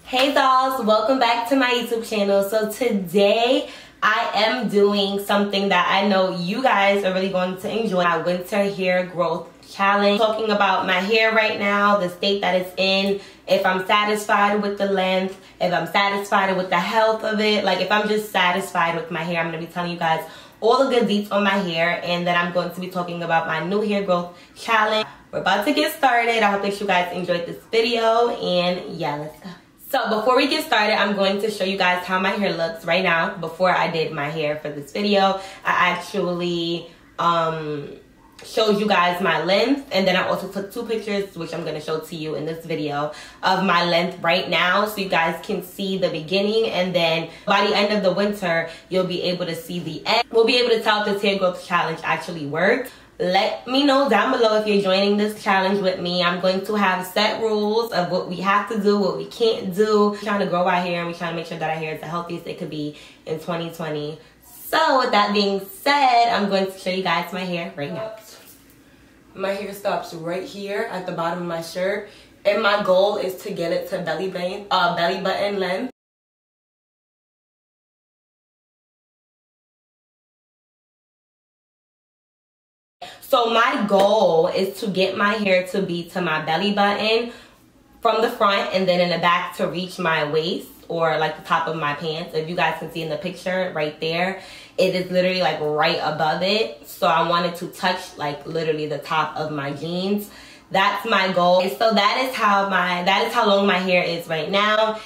Hey dolls, welcome back to my YouTube channel. So today I am doing something that I know you guys are really going to enjoy, my winter hair growth challenge. Talking about my hair right now, the state that it's in, if I'm satisfied with the length, if I'm satisfied with the health of it, like if I'm just satisfied with my hair. I'm going to be telling you guys all the good deets on my hair, and then I'm going to be talking about my new hair growth challenge. We're about to get started. I hope that you guys enjoyed this video, and yeah, let's go. So before we get started, I'm going to show you guys how my hair looks right now. Before I did my hair for this video, I actually showed you guys my length, and then I also took two pictures, which I'm going to show to you in this video, of my length right now, so you guys can see the beginning, and then by the end of the winter, you'll be able to see the end. We'll be able to tell if this hair growth challenge actually worked. Let me know down below if you're joining this challenge with me. I'm going to have set rules of what we have to do, what we can't do. We're trying to grow our hair, and we're trying to make sure that our hair is the healthiest it could be in 2020. So with that being said, I'm going to show you guys my hair right now. My hair stops right here at the bottom of my shirt, and my goal is to get it to belly button length. So my goal is to get my hair to be to my belly button from the front, and then in the back to reach my waist, or like the top of my pants. If you guys can see in the picture right there, it is literally like right above it. So I wanted to touch like literally the top of my jeans. That's my goal. And so that is how long my hair is right now.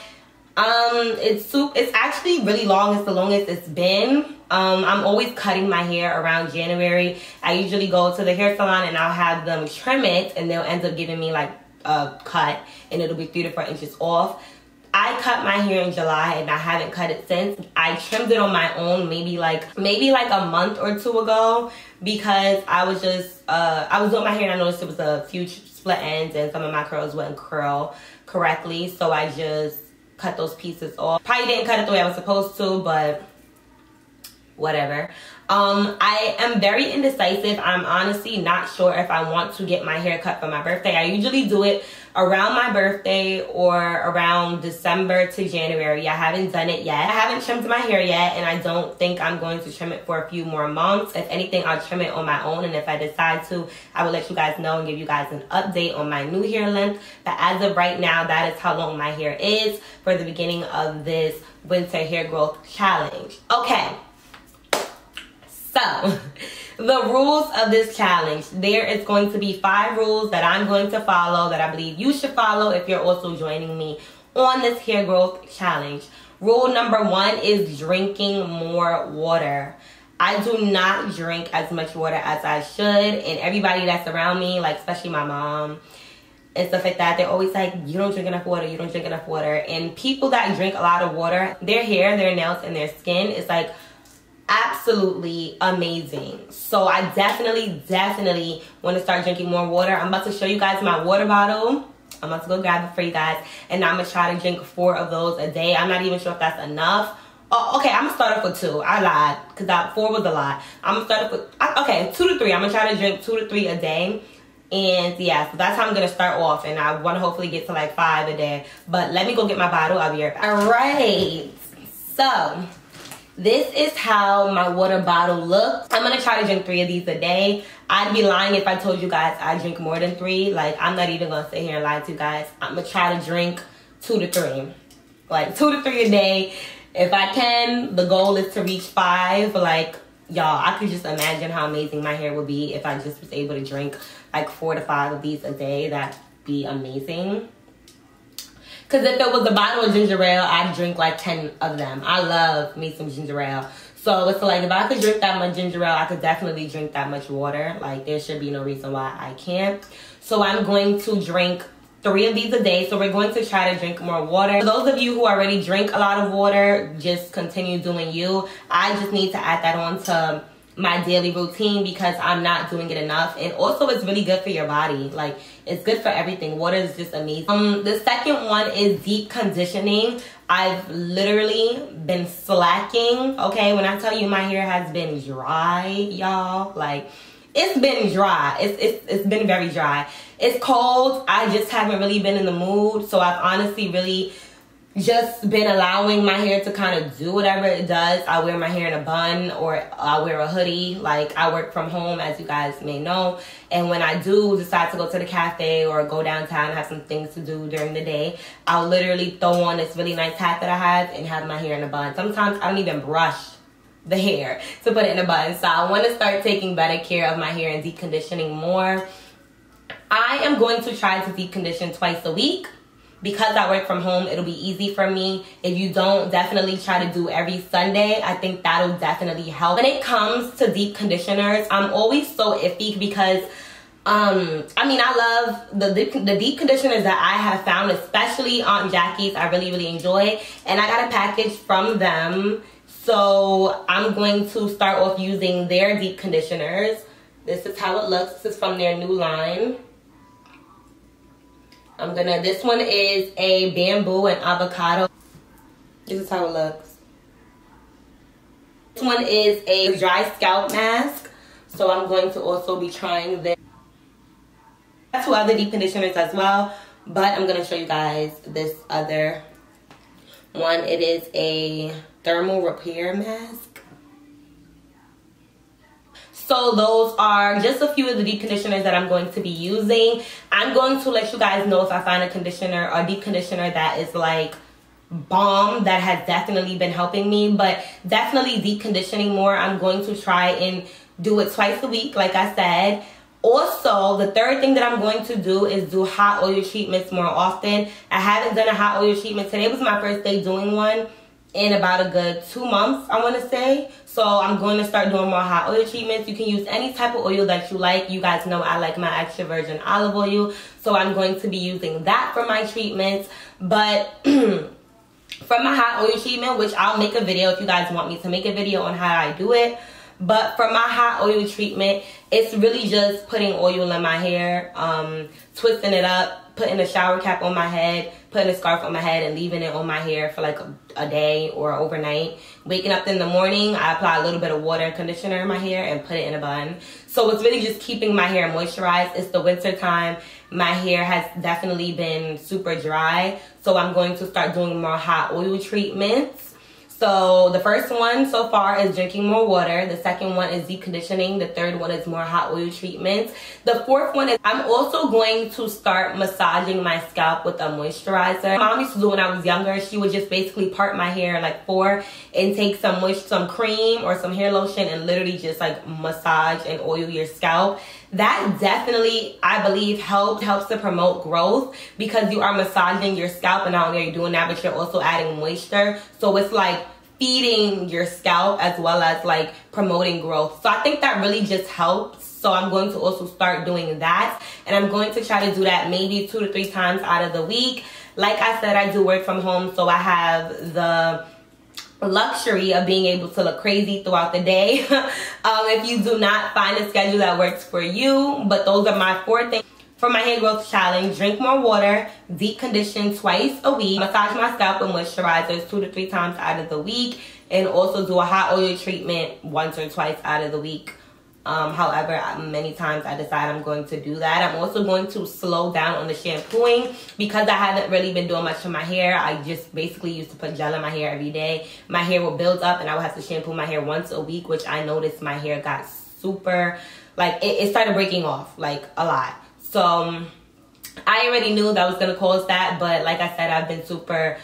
It's actually really long. It's the longest it's been. I'm always cutting my hair around January. I usually go to the hair salon and I'll have them trim it, and they'll end up giving me like a cut, and it'll be 3 to 4 inches off. I cut my hair in July, and I haven't cut it since. I trimmed it on my own maybe like a month or two ago, because I was just I was doing my hair and I noticed there was a few split ends and some of my curls wouldn't curl correctly, so I just cut those pieces off. Probably didn't cut it the way I was supposed to, but whatever. I am very indecisive. I'm honestly not sure if I want to get my hair cut for my birthday. I usually do it around my birthday or around December to January. I haven't done it yet. I haven't trimmed my hair yet, and I don't think I'm going to trim it for a few more months. If anything, I'll trim it on my own, and if I decide to, I will let you guys know and give you guys an update on my new hair length. But as of right now, that is how long my hair is for the beginning of this winter hair growth challenge. Okay. So, the rules of this challenge. There is going to be 5 rules that I'm going to follow, that I believe you should follow if you're also joining me on this hair growth challenge. Rule number 1 is drinking more water. I do not drink as much water as I should, and everybody that's around me, like especially my mom and stuff like that, they're always like, you don't drink enough water, you don't drink enough water. And people that drink a lot of water, their hair, their nails, and their skin is like absolutely amazing. So I definitely want to start drinking more water. I'm about to show you guys my water bottle. I'm about to go grab it for you guys, and I'm gonna try to drink 4 of those a day. I'm not even sure if that's enough. Oh, okay, I'm gonna start off with 2. I lied, because 4 was a lot. I'm gonna start off with, okay, 2 to 3. I'm gonna try to drink 2 to 3 a day. And yeah, so that's how I'm gonna start off, and I want to hopefully get to like 5 a day. But let me go get my bottle. I'll be right back. All right, so this is how my water bottle looks. I'm gonna try to drink 3 of these a day. I'd be lying if I told you guys I drink more than 3. Like, I'm not even gonna sit here and lie to you guys. I'm gonna try to drink 2 to 3. Like 2 to 3 a day. If I can, the goal is to reach 5. Like, y'all, I could just imagine how amazing my hair would be if I just was able to drink like 4 to 5 of these a day. That'd be amazing. Because if it was a bottle of ginger ale, I'd drink like 10 of them. I love me some ginger ale. So it's like, if I could drink that much ginger ale, I could definitely drink that much water. Like, there should be no reason why I can't. So I'm going to drink 3 of these a day. So we're going to try to drink more water. For those of you who already drink a lot of water, just continue doing you. I just need to add that on to my daily routine, because I'm not doing it enough. And also, it's really good for your body. Like, it's good for everything. Water is just amazing. The second one is deep conditioning. I've literally been slacking, okay? When I tell you my hair has been dry, y'all, like, it's been dry. It's been very dry. It's cold. I just haven't really been in the mood. So I've honestly really just been allowing my hair to kind of do whatever it does. I wear my hair in a bun, or I wear a hoodie. Like, I work from home, as you guys may know. And when I do decide to go to the cafe or go downtown and have some things to do during the day, I'll literally throw on this really nice hat that I have and have my hair in a bun. Sometimes I don't even brush the hair to put it in a bun. So I want to start taking better care of my hair and deep conditioning more. I am going to try to deep condition twice a week. Because I work from home, it'll be easy for me. If you don't, definitely try to do every Sunday. I think that'll definitely help. When it comes to deep conditioners, I'm always so iffy because, I love the deep conditioners that I have found, especially Aunt Jackie's. I really, really enjoy. And I got a package from them. So I'm going to start off using their deep conditioners. This is how it looks. This is from their new line. This one is a bamboo and avocado. This is how it looks. This one is a dry scalp mask. So I'm going to also be trying this. I have 2 other deep conditioners as well, but I'm going to show you guys this other one. It is a thermal repair mask. So those are just a few of the deep conditioners that I'm going to be using. I'm going to let you guys know if I find a conditioner or deep conditioner that is like bomb, that has definitely been helping me. But definitely deep conditioning more. I'm going to try and do it twice a week, like I said. Also, the third thing that I'm going to do is do hot oil treatments more often. I haven't done a hot oil treatment. Today was my first day doing one in about a good 2 months, I want to say. So I'm going to start doing more hot oil treatments. You can use any type of oil that you like. You guys know I like my extra virgin olive oil. So I'm going to be using that for my treatments. But for my hot oil treatment, which I'll make a video if you guys want me to make a video on how I do it. But for my hot oil treatment, it's really just putting oil in my hair, twisting it up, putting a shower cap on my head, putting a scarf on my head, and leaving it on my hair for like a day or overnight. Waking up in the morning, I apply a little bit of water and conditioner in my hair and put it in a bun. So it's really just keeping my hair moisturized. It's the winter time. My hair has definitely been super dry. So I'm going to start doing more hot oil treatments. So the first one so far is drinking more water. The second one is deep conditioning. The third one is more hot oil treatments. The fourth one is I'm also going to start massaging my scalp with a moisturizer. My mom used to do when I was younger. She would just basically part my hair like 4 and take some cream or some hair lotion and literally just like massage and oil your scalp. That definitely, I believe, helps to promote growth because you are massaging your scalp, and not only are you doing that, but you're also adding moisture. So it's like feeding your scalp as well as like promoting growth. So I think that really just helps. So I'm going to also start doing that, and I'm going to try to do that maybe 2 to 3 times out of the week. Like I said, I do work from home, so I have the luxury of being able to look crazy throughout the day if you do not find a schedule that works for you. But those are my 4 things for my hair growth challenge. Drink more water, deep condition twice a week, massage my scalp with moisturizers 2 to 3 times out of the week, and also do a hot oil treatment once or twice out of the week. However many times I decide I'm going to do that. I'm also going to slow down on the shampooing because I haven't really been doing much to my hair. I just basically used to put gel in my hair every day. My hair will build up and I would have to shampoo my hair once a week, which I noticed my hair got super, like it started breaking off like a lot. So I already knew that was going to cause that, but like I said, I've been super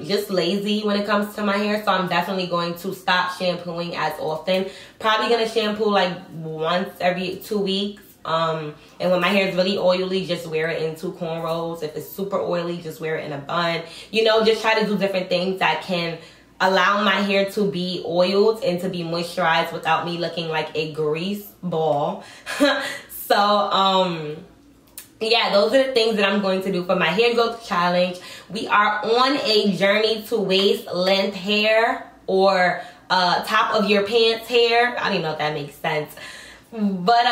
just lazy when it comes to my hair. So I'm definitely going to stop shampooing as often. Probably going to shampoo like once every 2 weeks. And when my hair is really oily, just wear it in 2 cornrows. If it's super oily, just wear it in a bun. You know, just try to do different things that can allow my hair to be oiled and to be moisturized without me looking like a grease ball. So yeah, those are the things that I'm going to do for my hair growth challenge. We are on a journey to waist length hair, or top of your pants hair. I don't even know if that makes sense. But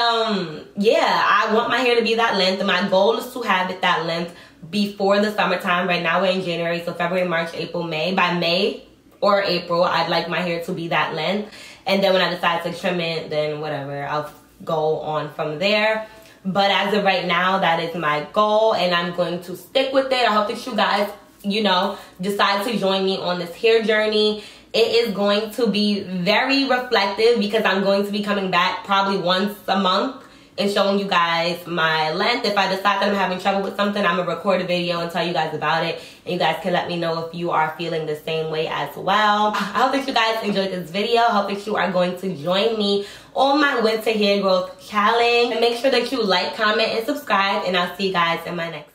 yeah, I want my hair to be that length. My goal is to have it that length before the summertime. Right now we're in January, so February, March, April, May. By May or April, I'd like my hair to be that length. And then when I decide to trim it, then whatever, I'll go on from there. But as of right now, that is my goal, and I'm going to stick with it. I hope that you guys you know, decide to join me on this hair journey. It is going to be very reflective because I'm going to be coming back probably once a month and showing you guys my length. If I decide that I'm having trouble with something, I'm going to record a video and tell you guys about it. And you guys can let me know if you are feeling the same way as well. I hope that you guys enjoyed this video. I hope that you are going to join me on my winter hair growth challenge. And make sure that you like, comment, and subscribe. And I'll see you guys in my next